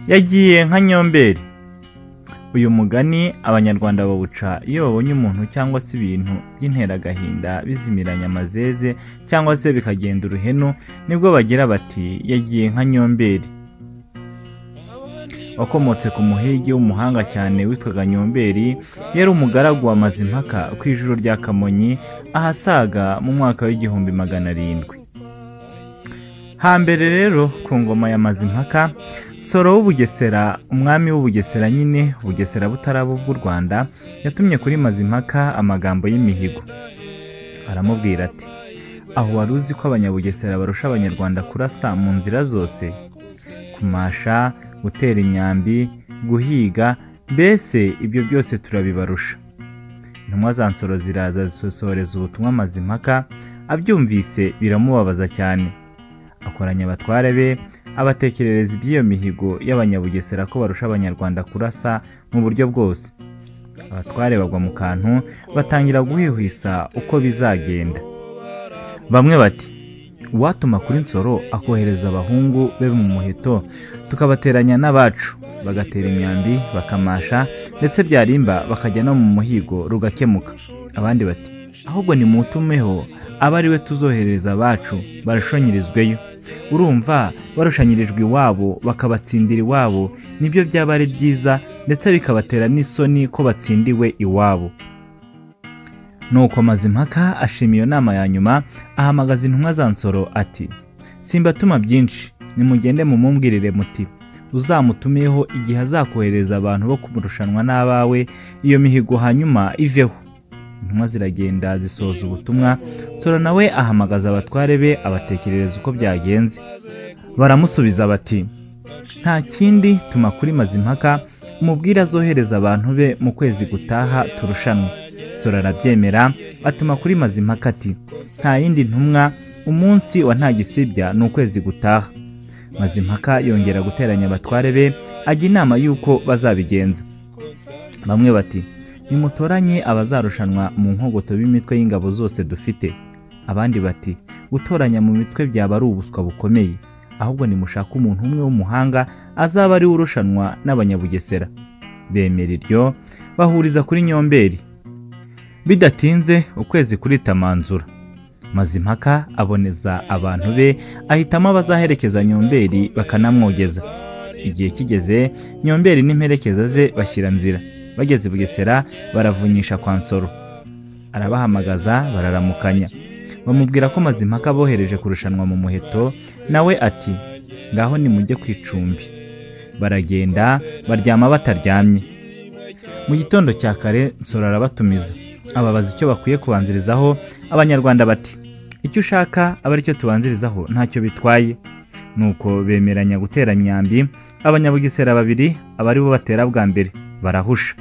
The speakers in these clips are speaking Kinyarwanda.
Yagiye nka Nyombeli. Uyu mugani abanyarwanda bawuca iyo babonye umuntu cyangwa se ibintu by'interagahinda bizimiranya amazeze cyangwa se bikagenda uruhenu, nibwo bagira bati yagiye nka Nyombeli. Wakomotse ku muhigi w'umuhanga cyane witwaga Nyombeli, yari umugaragu wa Mazimpaka ku ijuru rya Kamonyi ahasaga mu mwaka w'1700. Hambere rero ku ngoma ya Mazimpaka, Nsoro w'Ubugesera, umwami w'Ubugesera nyine, Ubugesera butarabo bw'u Rwanda, yatumye kuri Mazimpaka amagambo y'imihigo. Aramubwira ati: aho waruzi ko abanyabugesera barusha abanyarwanda kurasa mu nzira zose, kumasha, gutera imyambi, guhiga, mbese ibyo byose turabibarusha. Intumwa za Nsoro ziraza zisosoreza ubutumwa Mazimpaka, abyumvise biramubabaza cyane. Akoranya abatware be, abatekerereza iby'iyo mihigo y'abanyabugesera ko barusha abanyarwanda kurasa mu buryo bwose. Abatware bagwa mu kantu, batangira guhwihwisa uko bizagenda. Bamwe bati: uwatuma kuri Nsoro akohereza abahungu be mu muheto, tukabateranya n'abacu, bagatera imyambi, bakamasha, ndetse byarimba bakajya no mu muhigo rugakemuka. Abandi bati: ahubwo nimutumeho aba ari we tuzohereza abacu barashonyirizweyo. Urumva barushanyirijwe iwabo bakabatsindira iwabo, nibyo byaba ari byiza, ndetse bikabatera n'isoni ko batsindiwe iwabo. Nuko Mazimpaka ashima iyo nama ya nyuma, ahamagaza intumwa za Nsoro ati: simbatuma byinshi, nimugende mumumbwirire muti uzamutumeho igihe azakohereza abantu bo kumurushanwa n'abawe, iyo mihigo hanyuma iveho. Intumwa ziragenda zisoza ubutumwa. Nsoro nawe ahamagaza abatware be, abatekerereza uko byagenze. Baramusubiza bati: nta kindi, tuma kuri Mazimpaka umubwire azohereza abantu be mu kwezi gutaha turushanwa. Nsoro arabyemera, atuma kuri Mazimpaka ati: nta yindi ntumwa, umunsi wa nta gisibya ni ukwezi gutaha. Mazimpaka yongera guteranya abatware be, ajya inama y'uko bazabigenza. Bamwe bati: nimutoranye abazarushanwa mu nkogoto b'imitwe y'ingabo zose dufite. Abandi bati: gutoranya mu mitwe byaba ari ubuswa bukomeye, ahubwo nimushaka umuntu umwe w'umuhanga azaba ari urushanwa n'abanyabugesera. Bemera iryo, bahuriza kuri Nyombeli. Bidatinze ukwezi kuritamanzura. Mazimpaka aboneza abantu be, ahitamo abazaherekeza Nyombeli bakanamwogeza. Igihe kigeze, Nyombeli n'imperekeza ze bashyira nzira. Bageze Bugesera baravunyisha kwa Nsoro. Arabahamagaza bararamukanya. Bamubwira ko Mazimpaka bohereje kurushanwa mu muheto, nawe ati: ngaho nimujye ku icumbi. Baragenda baryama bataryamye. Mu gitondo cya kare Nsoro arabatumiza, ababaza icyo bakwiye kubanzirizaho. Abanyarwanda bati: icyo ushaka aba ari cyo tubanzirizaho, ntacyo bitwaye. Nuko bemeranya gutera imyambi. Abanyabugesera babiri aba ari bo batera bwa mbere, barahusha.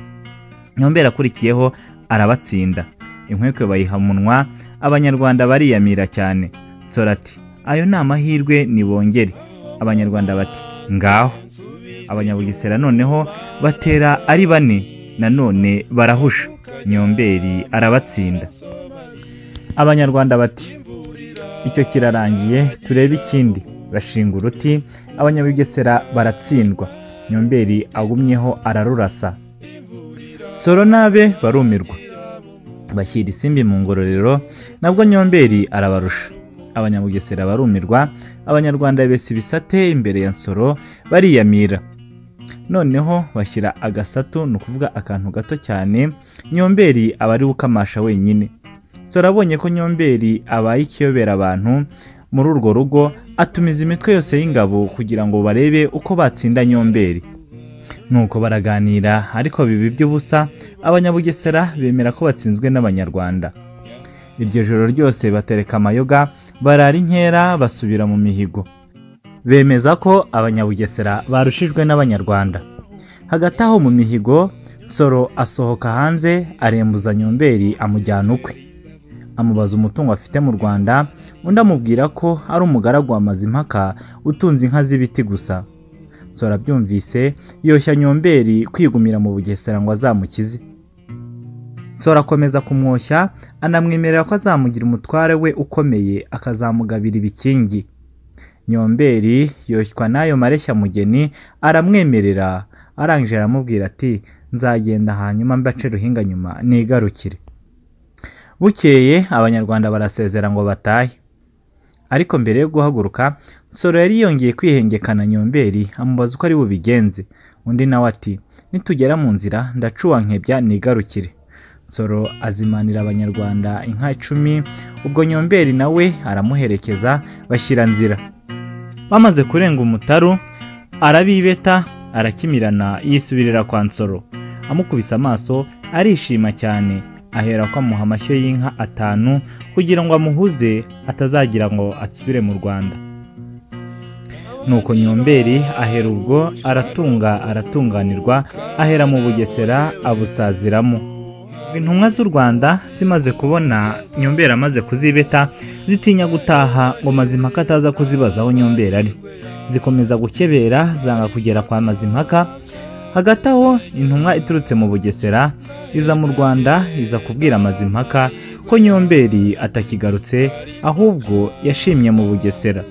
Nyombeli akurikiyeho arabatsinda. Inkwekwe bayiha umunwa, abanyarwanda bariyamira cyane. Nsoro ati: ayo ni amahirwe nibongere. Abanyarwanda bati: ngaho. Abanyabugesera noneho batera ari bane, nanone barahusha. Nyombeli arabatsinda. Abanyarwanda bati: icyo kirarangiye, turebe ikindi. Bashinga uruti, abanyabugesera baratsindwa. Nyombeli agumyeho ararurasa. Nsoro nabe barumirwa, bashyira isimbi mu ngororero, nabwo Nyombeli arabarusha. Abanyabugesera barumirwa, abanyarwanda bese ibisate imbere ya Nsoro bariyamira. Noneho bashyira agasatu, ni ukuvuga akantu gato cyane. Nyombeli aba ari ukamasha wenyine. Nsoro abonye ko Nyombeli abaye ikiyobera abantu muri urwo rugo, atumiza imitwe yose y'ingabo kugira ngo barebe uko batsinda Nyombeli. Nuko baraganira, ariko bibi by'ubusa. Abanyabugesera bemera ko batsinzwe n'abanyarwanda. Iryo joro ryose batereka amayoga, barara inkera, basubira mu mihigo. Bemeza ko abanyabugesera barushijwe n'abanyarwanda. Hagati aho mu mihigo, Nsoro asohoka hanze, arembuza Nyombeli amujyana ukwe. Amubaza umutungo afite mu Rwanda, undi amubwira ko ari umugaragu wa Mazimpaka utunze inka z'ibiti gusa. Nsoro abyumvise, yoshya Nyombeli kwigumira mu Bugesera ngo azamukize. Nsoro akomeza kumwoshya, anamwemerera ko azamugira umutware we ukomeye, akazamugabira ibikingi. Nyombeli yoshywa n'ayo mareshya mugeni aramwemerera, arangije aramubwira ati nzagenda hanyuma mbace ruhinga nyuma nigarukire. Bukeye abanyarwanda barasezera ngo batahe, ariko mbere yo guhaguruka Nsoro yari yongeye kwihengekana Nyombeli amubaza uko ari bubigenze. Undi nawe ati nitugera mu nzira ndacuwa nkebya nigarukire. Nsoro azimanira abanyarwanda inka 10, ubwo Nyombeli nawe aramuherekeza bashyira nzira. Bamaze kurenga umutaru arabibeta arakimirana yisubirira kwa Nsoro. Amukubise amaso arishima cyane, ahera ko amuha amashyo y'inka 5 kugira ngo amuhuze atazagira ngo asubire mu Rwanda. Nuko Nyombeli ahera ubwo aratunganirwa, ahera mu Bugesera abusaziramo. Intumwa z'u Rwanda zimaze kubona Nyombeli amaze kuzibeta zitinya gutaha ngo Mazimpaka ataza kuzibaza aho Nyombeli ari. Zikomeza gukebera zanga kugera kwa Mazimpaka. Hagati aho intumwa iturutse mu Bugesera iza mu Rwanda iza kubwira Mazimpaka ko Nyombeli atakigarutse ahubwo yashimye mu Bugesera.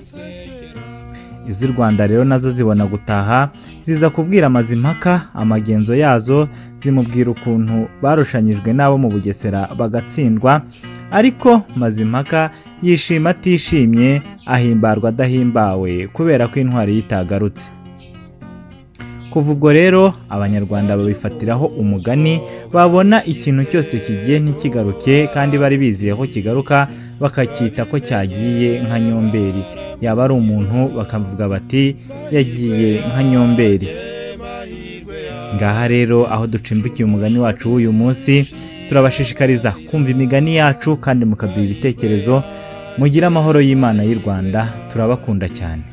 Iz'u Rwanda rero nazo zibona gutaha ziza kubwira Mazimpaka amagenzo yazo, zimubwira ukuntu barushanyijwe n'abo mu Bugesera bagatsindwa, ariko Mazimpaka yishima atishimye, ahimbarwa adahimbawe kubera ko intwari yitagarutse. Kuva ubwo rero abanyarwanda babifatiraho umugani, babona ikintu cyose kigiye ntikigaruke kandi bari bizeye ko kigaruka bakacyita ko cyagiye nka Nyombeli. Yaba ari umuntu bakavuga bati yagiye nka Nyombeli. Ngaha rero aho ducimbukiye umugani wacu w'uyu munsi, turabashishikariza kumva imigani yacu kandi mukaduha ibitekerezo. Mugire amahoro y'Imana y'u Rwanda, turabakunda cyane.